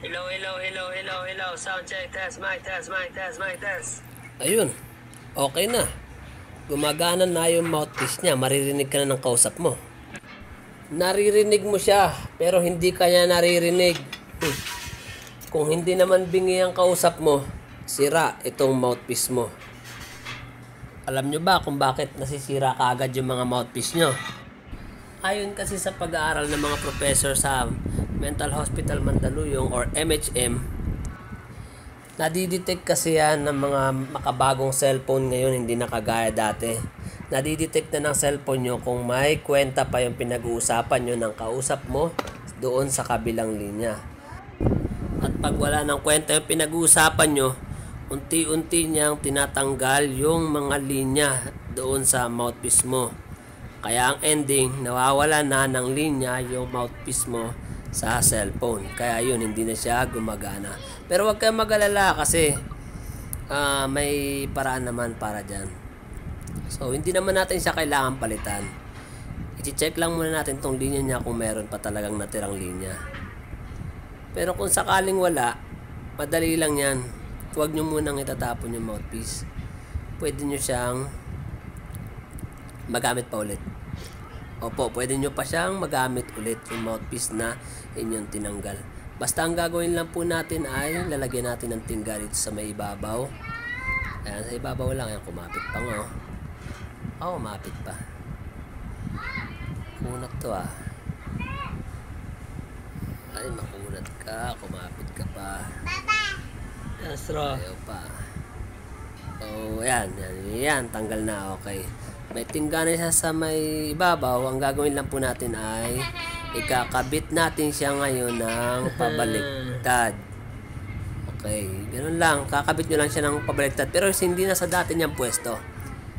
Hello, hello, hello, hello, hello. Sound check, test, mic test, mic test, mic test. Ayun, okay na. Gumagana na yung mouthpiece niya. Maririnig ka na ng kausap mo. Naririnig mo siya, pero hindi ka niya naririnig. Kung hindi naman bingi ang kausap mo, sira itong mouthpiece mo. Alam nyo ba kung bakit nasisira kaagad yung mga mouthpiece nyo? Ayon kasi sa pag-aaral ng mga professor sa Mental Hospital Mandaluyong or MHM, nadidetect kasi yan ng mga makabagong cellphone ngayon, hindi na kagaya dati. Nadidetect na ng cellphone nyo kung may kwenta pa yung pinag-uusapan nyo ng kausap mo doon sa kabilang linya. At pag wala ng kwenta yung pinag-uusapan nyo, unti-unti niyang tinatanggal yung mga linya doon sa mouthpiece mo. Kaya ang ending, nawawala na ng linya yung mouthpiece mo sa cellphone. Kaya yun, hindi na siya gumagana. Pero huwag kayong mag-alala kasi may paraan naman para dyan. So, hindi naman natin siya kailangan palitan. I-check lang muna natin tong linya niya kung meron pa talagang natirang linya. Pero kung sakaling wala, madali lang yan. Huwag nyo munang itatapon yung mouthpiece. Pwede nyo siyang magamit pa ulit. Opo, pwede nyo pa siyang magamit ulit yung mouthpiece na inyong tinanggal. Basta ang gagawin lang po natin ay lalagyan natin ng tingga dito sa may ibabaw. Ayan, sa ibabaw lang. Ayan, kumapit pa nga. Kumapit pa. Kunat to ah. Ay, makunat ka. Kumapit ka pa. Ayan, straw. Ayaw pa. Ayan. Tanggal na. Okay. May tingga na siya sa may ibabaw. Ang gagawin lang po natin ay ikakabit natin siya ngayon ng pabaliktad. Okay. Ganun lang. Kakabit nyo lang siya ng pabaliktad. Pero hindi na sa dati niyang pwesto.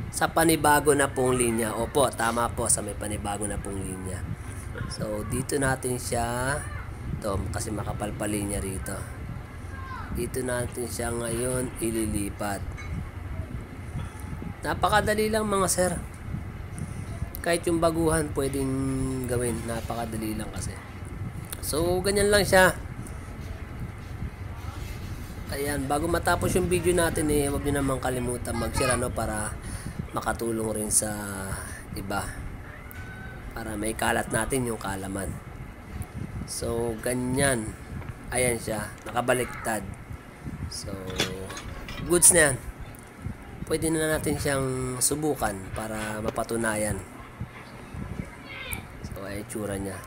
Sa panibago na pong linya. Opo, tama po. Sa may panibago na pong linya. So, dito natin siya. Ito, kasi makapal pa linya rito. Dito natin siya ngayon ililipat. Napakadali lang mga sir. Kahit yung baguhan pwedeng gawin. Napakadali lang kasi. So, ganyan lang siya. Ayan, bago matapos yung video natin huwag nyo naman kalimutan mag-share para makatulong rin sa iba. Para may kalat natin yung kaalaman. So, ganyan. Ayan siya. Nakabaliktad. So, goods na yan. Pwede na natin siyang subukan para mapatunayan. So, ay itsura niya.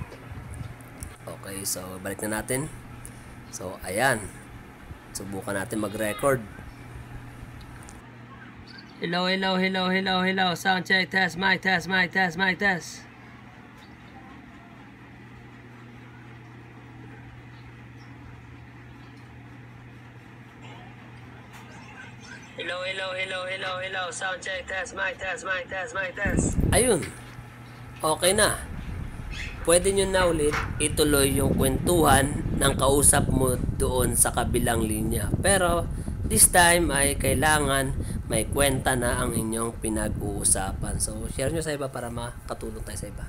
Okay, so balik na natin. So, ayan. Subukan natin mag-record. Hello, hello, hello, hello, hello. Sound check, test, mic test, mic test, mic test. Hello, hello, hello, hello, hello. Sound check, test, mic test, mic test, mic test. Ayun. Okay na. Pwede nyo na ulit ituloy yung kwentuhan ng kausap mo doon sa kabilang linya. Pero this time ay kailangan may kwenta na ang inyong pinag-uusapan. So share nyo sa iba para makatulong tayo sa iba.